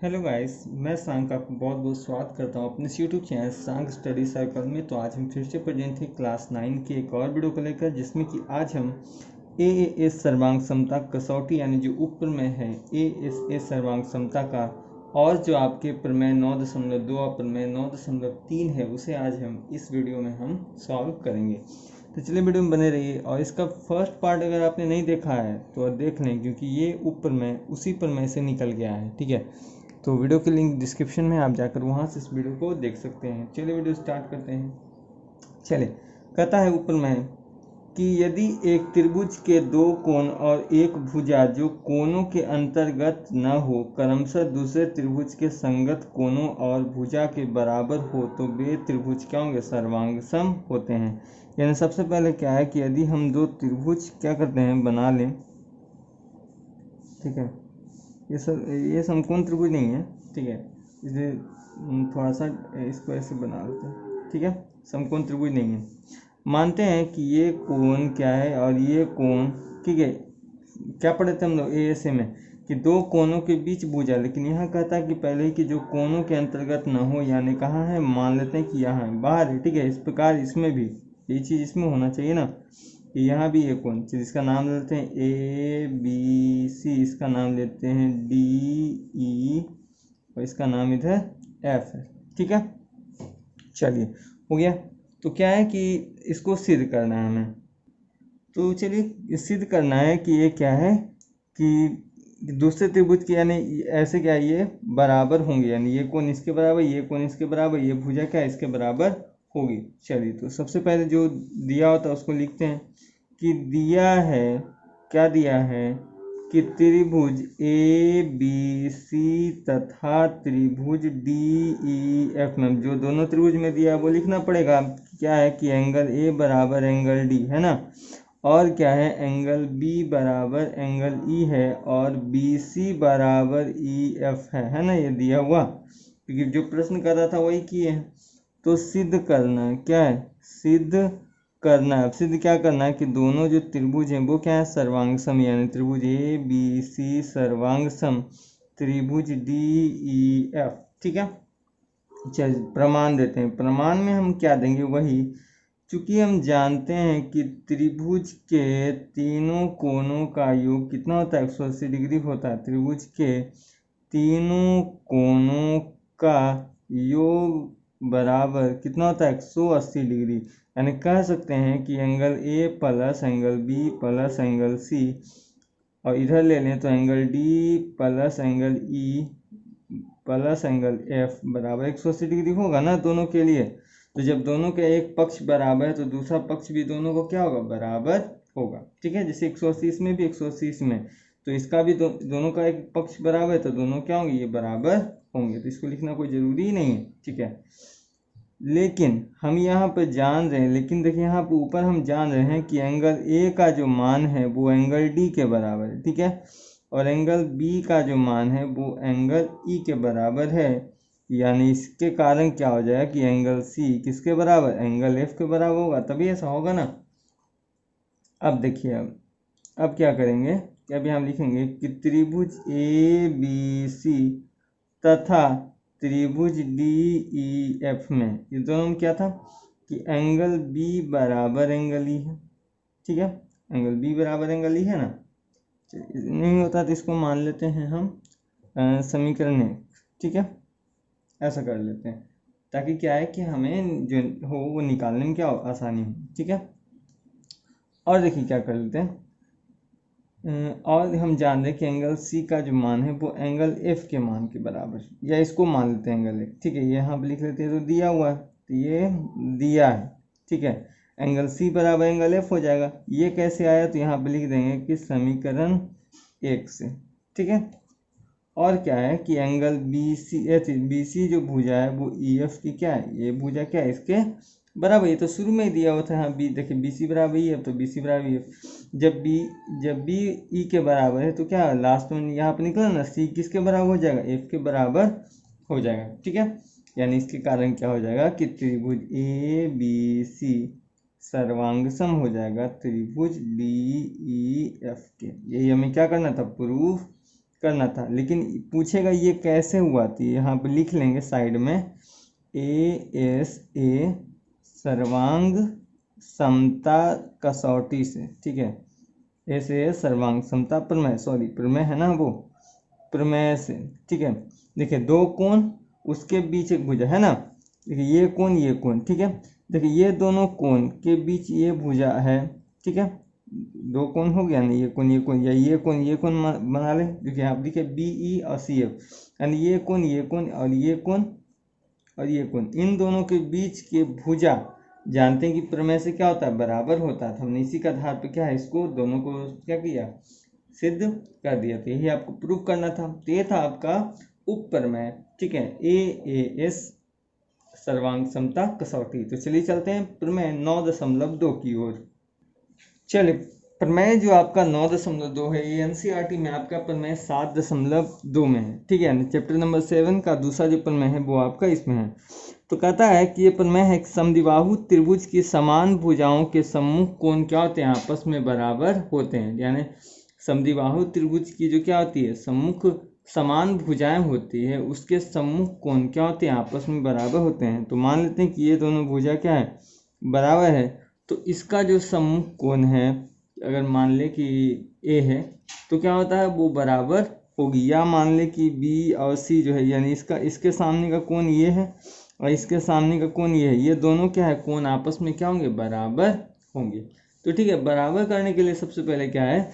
Hello guys, मैं सांग का आपको बहुत बहुत स्वागत करता हूँ अपने यूट्यूब चैनल सांग स्टडी सर्कल में। तो आज हम फिर से प्रेजेंट थे क्लास 9 की एक और वीडियो को लेकर, जिसमें कि आज हम एएस सर्वांग समता कसौटी यानी जो उप प्रमेय है एएसएस सर्वांग समता का, और जो आपके प्रमेय 9.2 और प्रमेय 9.3 है, उसे आज हम इस वीडियो में हम सॉल्व करेंगे। तो चलिए वीडियो में बने रहिए। और इसका फर्स्ट पार्ट अगर आपने नहीं देखा है तो देख लें, क्योंकि ये उप प्रमेय उसी प्रमेय से निकल गया है। ठीक है, तो वीडियो की लिंक डिस्क्रिप्शन में, आप जाकर वहाँ से इस वीडियो को देख सकते हैं। चलिए वीडियो स्टार्ट करते हैं। चलिए, कहता है ऊपर में कि यदि एक त्रिभुज के दो कोण और एक भुजा जो कोणों के अंतर्गत न हो क्रमशः दूसरे त्रिभुज के संगत कोणों और भुजा के बराबर हो, तो वे त्रिभुज क्या होंगे? सर्वांग सम होते हैं। यानी सबसे पहले क्या है कि यदि हम दो त्रिभुज क्या करते हैं, बना लें। ठीक है, ये समकोण त्रिभुज नहीं है। ठीक है, इसे थोड़ा सा इसको ऐसे बना लेते हैं। ठीक है, समकोण त्रिभुज नहीं है। मानते हैं कि ये कोण क्या है और ये कोण, ठीक है, क्या पढ़े थे हम लोग एएसए में कि दो कोणों के बीच भुजा, लेकिन यहाँ कहता है कि पहले ही कि जो कोणों के अंतर्गत न हो, यानी कहाँ है, मान लेते हैं कि यहाँ है, बाहर है। ठीक है, इस प्रकार इसमें भी ये चीज़ इसमें होना चाहिए ना कि यहाँ भी एक कोण, जिसका नाम लेते हैं ए बी सी, इसका नाम लेते हैं डी ई, और इसका नाम इधर एफ है। ठीक है, चलिए हो गया। तो क्या है कि इसको सिद्ध करना है हमें। तो चलिए सिद्ध करना है कि ये क्या है कि दूसरे त्रिभुज के, यानी ऐसे क्या है, ये बराबर होंगे, यानी ये कोण इसके बराबर, ये कोण इसके बराबर, ये भुजा क्या है, इसके बराबर होगी। चलिए, तो सबसे पहले जो दिया होता है उसको लिखते हैं कि दिया है, क्या दिया है कि त्रिभुज ए बी सी तथा त्रिभुज डी ई एफ में, जो दोनों त्रिभुज में दिया है वो लिखना पड़ेगा। क्या है कि एंगल ए बराबर एंगल डी है ना, और क्या है, एंगल बी बराबर एंगल ई है, और बी सी बराबर ई एफ है ना, ये दिया हुआ, क्योंकि जो प्रश्न कर रहा था वही किए हैं। तो सिद्ध करना क्या है, सिद्ध करना है। अब सिद्ध क्या करना है कि दोनों जो त्रिभुज हैं वो क्या है, सर्वांग सम, यानी त्रिभुज ए बी सी सर्वांग सम त्रिभुज डी ई एफ। ठीक है, चल प्रमाण देते हैं। प्रमाण में हम क्या देंगे, वही, चूंकि हम जानते हैं कि त्रिभुज के तीनों कोणों का योग कितना होता है, 180 डिग्री होता है। त्रिभुज के तीनों कोणों का योग बराबर कितना होता है, 180 डिग्री। यानी कह सकते हैं कि angle A plus angle B plus angle C, और इधर ले लें तो angle D plus angle E plus angle F बराबर 180 डिग्री होगा ना दोनों के लिए। तो जब दोनों के एक पक्ष बराबर है तो दूसरा पक्ष भी दोनों को क्या होगा, बराबर होगा। ठीक है, जैसे 180 इसमें भी 180 इसमें, तो इसका भी दोनों का एक पक्ष बराबर है तो दोनों क्या होंगे, ये बराबर होंगे। तो इसको लिखना कोई ज़रूरी नहीं है। ठीक है, लेकिन हम यहाँ पर जान रहे हैं, लेकिन देखिए यहाँ पर ऊपर हम जान रहे हैं कि एंगल ए का जो मान है वो एंगल डी के बराबर है। ठीक है, और एंगल बी का जो मान है वो एंगल ई के बराबर है। यानी इसके कारण क्या हो जाएगा कि एंगल सी किसके बराबर, एंगल एफ के बराबर होगा, तभी ऐसा होगा ना। अब देखिए, अब क्या करेंगे कि अभी हम लिखेंगे कि त्रिभुज ए बी सी तथा त्रिभुज डी ई एफ में, ये दोनों में क्या था कि एंगल बी बराबर एंगल ई है। ठीक है, एंगल बी बराबर एंगल ई है ना। नहीं होता तो इसको मान लेते हैं हम समीकरण है। ठीक है, ऐसा कर लेते हैं ताकि क्या है कि हमें जो हो वो निकालने में क्या हो, आसानी हो। ठीक है, और देखिए क्या कर लेते हैं, और हम जान रहे हैं कि एंगल सी का जो मान है वो एंगल एफ के मान के बराबर, या इसको मान लेते हैं एंगल एफ। ठीक है, ये यहाँ पर लिख लेते हैं, तो दिया हुआ है तो ये दिया है। ठीक है, एंगल सी बराबर एंगल एफ हो जाएगा। ये कैसे आया, तो यहाँ पर लिख देंगे कि समीकरण 1 से। ठीक है, और क्या है कि एंगल बी सी जो भुजा है वो ई एफ की क्या है, ये भुजा क्या है, इसके बराबर। ये तो शुरू में ही दिया हुआ था यहाँ बी, देखिए बी सी बराबर ई एफ, तो बी सी बराबर ई एफ। जब बी ई के बराबर है तो क्या लास्ट में यहाँ पर निकला ना, सी किसके बराबर हो जाएगा, एफ के बराबर हो जाएगा। ठीक है, यानी इसके कारण क्या हो जाएगा कि त्रिभुज ए बी सी सर्वांग सम हो जाएगा त्रिभुज डी ई एफ के। यही हमें क्या करना था, प्रूफ करना था, लेकिन पूछेगा ये कैसे हुआ, तो यहाँ पे लिख लेंगे साइड में ASA सर्वांग समता कसौटी से, ठीक है। ऐसे सर्वांग समता प्रमेय, सॉरी प्रमेय है ना वो, प्रमेय से, ठीक है। देखिए दो कोण, उसके बीच एक भुजा है ना, देखिए ये कोण, ठीक है। देखिए ये दोनों कोण के बीच ये भुजा है, ठीक है। दो कोण हो गया ना, ये कोण या ये कोण बना ले। देखिए आप देखिए BE और CF, यानी ये कोण और ये कोण और ये कोण, इन दोनों के बीच के भुजा जानते हैं कि प्रमेय से क्या होता है, बराबर होता है। तो हमने इसी के आधार पर क्या है, इसको दोनों को क्या किया, सिद्ध कर दिया। तो यही आपको प्रूव करना था। तो ये था आपका उप प्रमेय, ठीक है, AAS सर्वांग समता कसौटी। तो चलिए चलते हैं प्रमेय 9.2 की ओर। चलिए प्रमेय जो आपका 9.2 है, ये NCERT में आपका प्रमेय 7.2 में है, ठीक है। चैप्टर नंबर 7 का दूसरा जो प्रमेय है वो आपका इसमें है। तो कहता है कि ये प्रमेय है समद्विबाहु त्रिभुज की समान भुजाओं के सम्मुख कोण क्या होते हैं, आपस में बराबर होते हैं। यानी समद्विबाहु त्रिभुज की जो क्या होती है, सम्मुख समान भुजाएं होती है, उसके सम्मुख कोण क्या होते हैं, आपस में बराबर होते हैं। तो मान लेते हैं कि ये दोनों भुजा क्या है, बराबर है। तो इसका जो सम्मुख कोण है, अगर मान ले कि A है, तो क्या होता है, वो बराबर होगी। या मान ले कि B और C जो है, यानी इसके सामने का कोण ये है और इसके सामने का कोण ये है, ये दोनों क्या है, कोण आपस में क्या होंगे, बराबर होंगे। तो ठीक है, बराबर करने के लिए सबसे पहले क्या है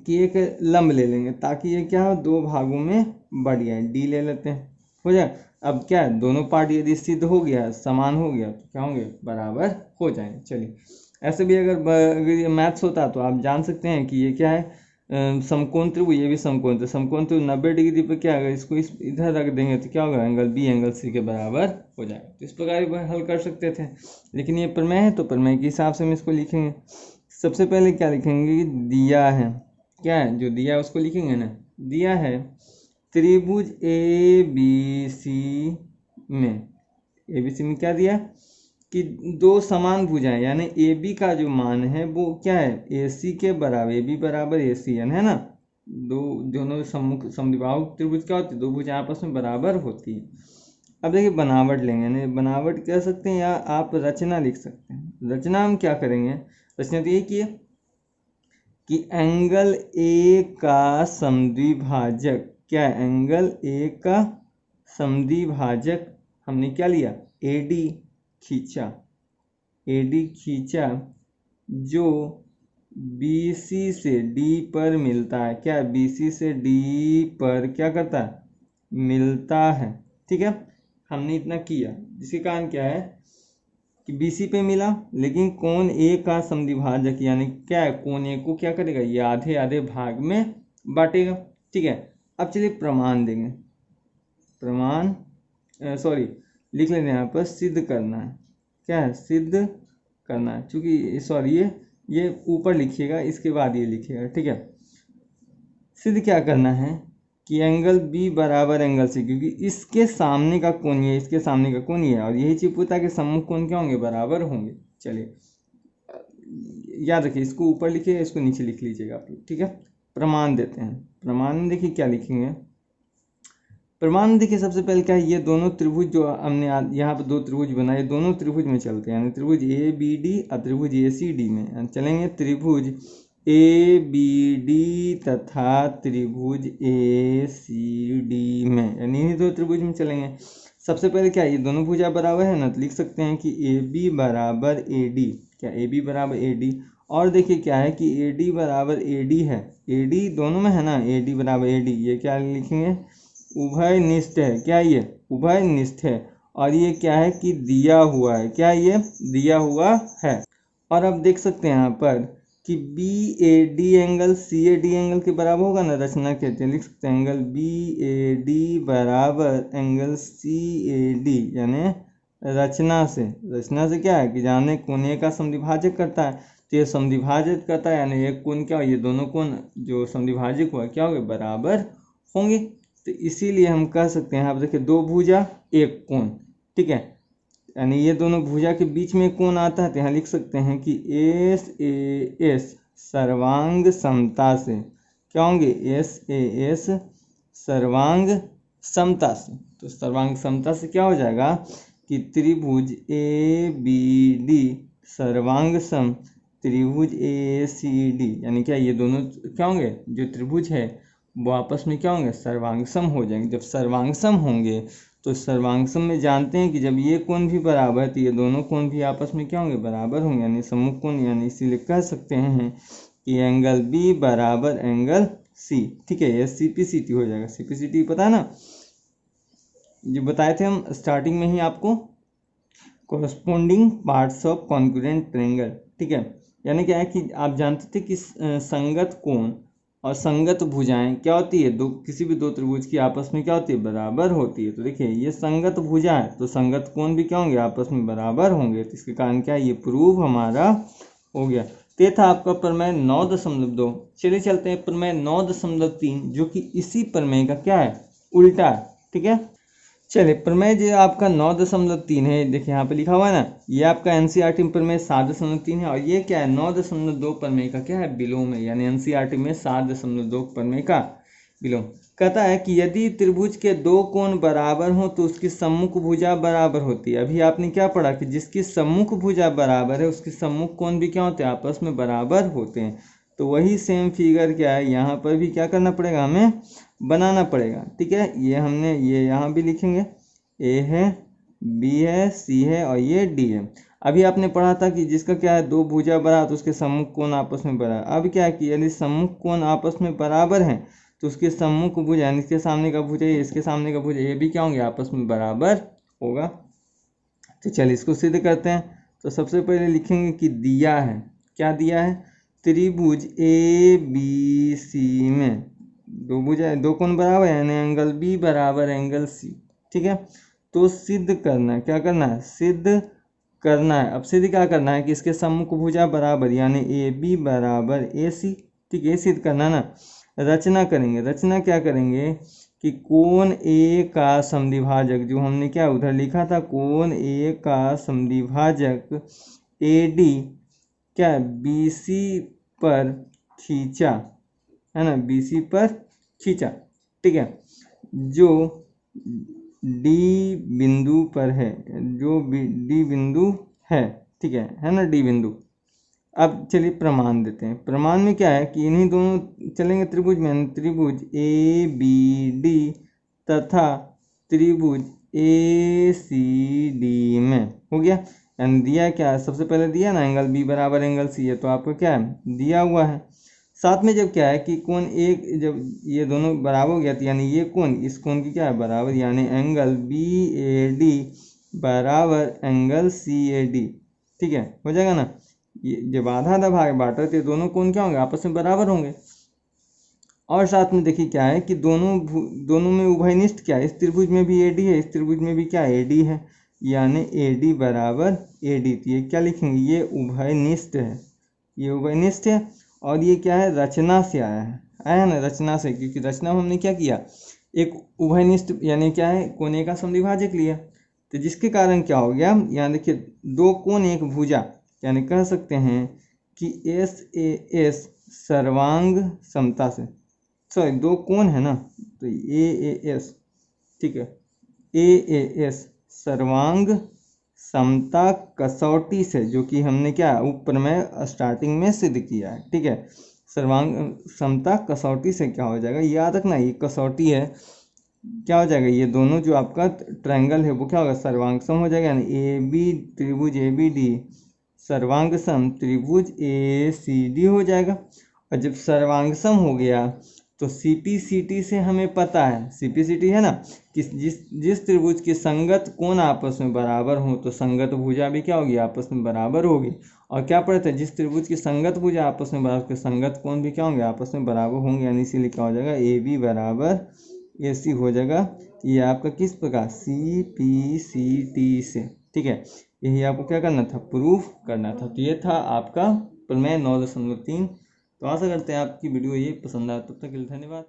कि एक लंब ले लेंगे, ताकि ये क्या हो, दो भागों में बढ़ जाए। D ले लेते हैं, हो जाए। अब क्या है, दोनों पार्ट यदि सिद्ध हो गया, समान हो गया, तो क्या होंगे, बराबर हो जाएंगे। चलिए ऐसे भी अगर ये मैथ्स होता तो आप जान सकते हैं कि ये क्या है, समकोण त्रिभुज, ये भी समकोण। तो समकोण त्रिभुज 90 डिग्री पर क्या होगा, इसको इधर रख देंगे तो क्या होगा, एंगल B एंगल C के बराबर हो जाएगा। तो इस प्रकार भी हल कर सकते थे, लेकिन ये प्रमेय है तो प्रमेय के हिसाब से हम इसको लिखेंगे। सबसे पहले क्या लिखेंगे कि दिया है, क्या है, जो दिया है उसको लिखेंगे ना। दिया है त्रिभुज ABC में क्या दिया कि दो समान भुजाएं, यानी AB का जो मान है वो क्या है, AC के बराबर, AB बराबर ACN है ना। दोनों समद्विबाहु त्रिभुज क्या होती है, दो भुजाएं आपस में बराबर होती है। अब देखिए बनावट लेंगे, यानी बनावट कह सकते हैं या आप रचना लिख सकते हैं। रचना हम क्या करेंगे, रचना तो यही कि एंगल A का समद्विभाजक, क्या है, एंगल A का समद्विभाजक हमने क्या लिया, AD खींचा जो BC से D पर मिलता है। क्या BC से D पर क्या करता है, मिलता है, ठीक है। हमने इतना किया, जिसके कारण क्या है कि BC पे मिला, लेकिन कोण A का समद्विभाजक यानी क्या है, कोण A को क्या करेगा, ये आधे आधे भाग में बांटेगा, ठीक है। अब चलिए प्रमाण देंगे, प्रमाण सॉरी लिख लेते हैं यहाँ पर, सिद्ध करना है। क्या है, सिद्ध करना है, चूंकि सॉरी ये ऊपर लिखिएगा, इसके बाद ये लिखिएगा, ठीक है। सिद्ध क्या करना है कि एंगल B बराबर एंगल C, क्योंकि इसके सामने का कोण ये, इसके सामने का कोण ये है, और यही चीज पूछता है कि सम्मुख कोण क्या होंगे, बराबर होंगे। चलिए याद रखिए, इसको ऊपर लिखिएगा, इसको नीचे लिख लीजिएगा आप लोग, ठीक है। प्रमाण देते हैं। प्रमाण में देखिए क्या लिखेंगे, प्रमाण देखिए सबसे पहले क्या है, ये दोनों त्रिभुज जो हमने यहाँ पर दो त्रिभुज बनाए, दोनों त्रिभुज में चलते हैं, यानी त्रिभुज ABD और त्रिभुज ACD में चलेंगे। त्रिभुज ABD तथा त्रिभुज ACD में, यानी इन्हीं दो त्रिभुज में चलेंगे। सबसे पहले क्या है, ये दोनों भुजा बराबर है ना, तो लिख सकते हैं कि AB बराबर AD, क्या AB बराबर AD। और देखिए क्या है कि AD बराबर AD है, AD दोनों में है ना, AD बराबर AD, ये क्या लिखेंगे, उभयनिष्ठ है। क्या ये उभयनिष्ठ है, और ये क्या है कि दिया हुआ है, क्या ये दिया हुआ है। और अब देख सकते हैं यहाँ पर कि BAD एंगल CAD एंगल के बराबर होगा ना, रचना कहते हैं, लिख सकते हैं एंगल BAD बराबर एंगल CAD, यानी रचना से क्या है कि जाने कोण A का समद्विभाजक करता है, तो ये समद्विभाजक करता है, यानी एक कोण क्या, ये दोनों कोण जो समद्विभाजक हुआ क्या होंगे, बराबर होंगे। तो इसीलिए हम कह सकते हैं, यहाँ पर देखिए दो भुजा एक कोण, ठीक है, यानी ये दोनों भुजा के बीच में कोण आता है, तो यहाँ लिख सकते हैं कि SAS सर्वांग समता से, क्या होंगे, एस ए एस सर्वांग समता से। तो सर्वांग समता से क्या हो जाएगा कि त्रिभुज ए बी डी सर्वांग सम त्रिभुज ए सी डी, यानी क्या ये दोनों क्या होंगे, जो त्रिभुज है वो आपस में क्या होंगे, सर्वांग सम हो जाएंगे। जब सर्वांग सम होंगे तो सर्वांग सम में जानते हैं कि जब ये कोण भी बराबर है तो ये दोनों कोण भी आपस में क्या होंगे, बराबर होंगे, यानी सम्मुख कोण, यानी इसीलिए कह सकते हैं कि एंगल बी बराबर एंगल सी। ठीक है, ये सी पी सी टी हो जाएगा। सी पी सी टी पता है ना, ये बताए थे हम स्टार्टिंग में ही आपको, corresponding parts of congruent triangle. ठीक है, यानी क्या है कि आप जानते थे कि संगत कोण और संगत भुजाएं क्या होती है, दो किसी भी दो त्रिभुज की आपस में क्या होती है, बराबर होती है। तो देखिए ये संगत भुजा है तो संगत कोण भी क्या होंगे, आपस में बराबर होंगे। तो इसके कारण क्या है, ये प्रूव हमारा हो गया। तो ये था आपका प्रमेय 9.2। चलिए चलते हैं प्रमेय 9.3, जो कि इसी प्रमेय का क्या है, उल्टा है। ठीक है, चलिए प्रमेय जो आपका 9.3 है, देखिए यहाँ पे लिखा हुआ है ना, ये आपका एनसीईआरटी में प्रमेय 7.3 है, और ये क्या है 9.2 प्रमेय का क्या है, विलोम है, यानी एनसीईआरटी में 7.2 प्रमेय का विलोम। कहता है कि यदि त्रिभुज के दो कोण बराबर हों तो उसकी सम्मुख भुजा बराबर होती है। अभी आपने क्या पढ़ा कि जिसकी सम्मुख भुजा बराबर है उसके सम्मुख कोण भी क्या होते हैं, आपस में बराबर होते हैं। तो वही सेम फिगर क्या है, यहाँ पर भी क्या करना पड़ेगा, हमें बनाना पड़ेगा। ठीक है, ये हमने ये यहाँ भी लिखेंगे, ए है, बी है, सी है और ये डी है। अभी आपने पढ़ा था कि जिसका क्या है, दो भुजा बराबर तो उसके सम्मुख कोण आपस में बराबर। अब क्या है कि यदि सम्मुख कोण आपस में बराबर हैं तो उसके सम्मुख भुजा, यानी इसके सामने का भुजा इसके सामने का भुजा, ये भी क्या होंगे, आपस में बराबर होगा। तो चलिए इसको सिद्ध करते हैं। तो सबसे पहले लिखेंगे कि दिया है, क्या दिया है, त्रिभुज ए बी सी में दो भुजा दो कोण बराबर है, यानी एंगल बी बराबर एंगल सी। ठीक है, तो सिद्ध करना है, क्या करना है, सिद्ध करना है। अब सिद्ध क्या करना है कि इसके सम्मुख भुजा बराबर, यानी ए बी बराबर ए सी। ठीक है, सिद्ध करना है ना। रचना करेंगे, रचना क्या करेंगे कि कोण ए का समद्विभाजक, जो हमने क्या उधर लिखा था, कोण ए का समद्विभाजक ए डी क्या बी सी पर खींचा, है ना, बी सी पर खींचा। ठीक है, जो डी बिंदु पर है, जो डी बिंदु है। ठीक है ना, डी बिंदु। अब चलिए प्रमाण देते हैं। प्रमाण में क्या है कि इन्हीं दोनों चलेंगे त्रिभुज में, त्रिभुज ए बी डी तथा त्रिभुज ए सी डी में हो गया। यानी दिया क्या है, सबसे पहले दिया ना एंगल बी बराबर एंगल सी है, तो आपको क्या है दिया हुआ है। साथ में जब क्या है कि कोण एक, जब ये दोनों बराबर हो गया तो यानी ये कोण इस कोण की क्या है, बराबर, यानी एंगल बी ए डी बराबर एंगल सी ए डी। ठीक है, हो जाएगा ना। ये जब आधा आधा भाग बांटा तो दोनों कोण क्या होंगे, आपस में बराबर होंगे। और साथ में देखिए क्या है कि दोनों में उभयनिष्ठ क्या है, इस त्रिभुज में भी ए डी है, इस त्रिभुज में भी क्या ए डी है, यानी ए डी बराबर ए डी। तो ये क्या लिखेंगे, ये उभयनिष्ठ है, ये उभयनिष्ठ है। और ये क्या है, रचना से आया है ना, रचना से, क्योंकि रचना में हमने क्या किया, एक उभयनिष्ठ यानी क्या है, कोण ए का समद्विभाजक लिया। तो जिसके कारण क्या हो गया, यहाँ देखिए दो कोण एक भुजा, यानी कह सकते हैं कि एस ए एस सर्वांग समता से, सॉरी दो कोण है ना, तो ए एस, ठीक है, ए एस सर्वांग समता कसौटी से, जो कि हमने क्या ऊपर में स्टार्टिंग में सिद्ध किया है। ठीक है, सर्वांग समता कसौटी से क्या हो जाएगा, याद रखना ये कसौटी है, क्या हो जाएगा, ये दोनों जो आपका ट्रायंगल है वो क्या होगा, सर्वांग सम हो जाएगा। यानी ए बी त्रिभुज ए बी डी सर्वांग सम त्रिभुज ए सी डी हो जाएगा। और जब सर्वांग सम हो गया तो सी पी सी टी से हमें पता है, सी पी सी टी है ना, कि जिस त्रिभुज की संगत कोण आपस में बराबर हो तो संगत भुजा भी क्या होगी, आपस में बराबर होगी। और क्या पढ़ते हैं, जिस त्रिभुज की संगत भुजा आपस में बराबर, संगत कोण भी क्या होंगे, आपस में बराबर होंगे। यानी इसीलिए क्या हो जाएगा, ए बी बराबर ए सी हो जाएगा। ये आपका किस प्रकार, सी पी सी टी से। ठीक है, यही आपको क्या करना था, प्रूफ करना था। तो ये था आपका प्रमेय 9.3। तो आशा करते हैं आपकी वीडियो ये पसंद आया। तब तक के लिए धन्यवाद।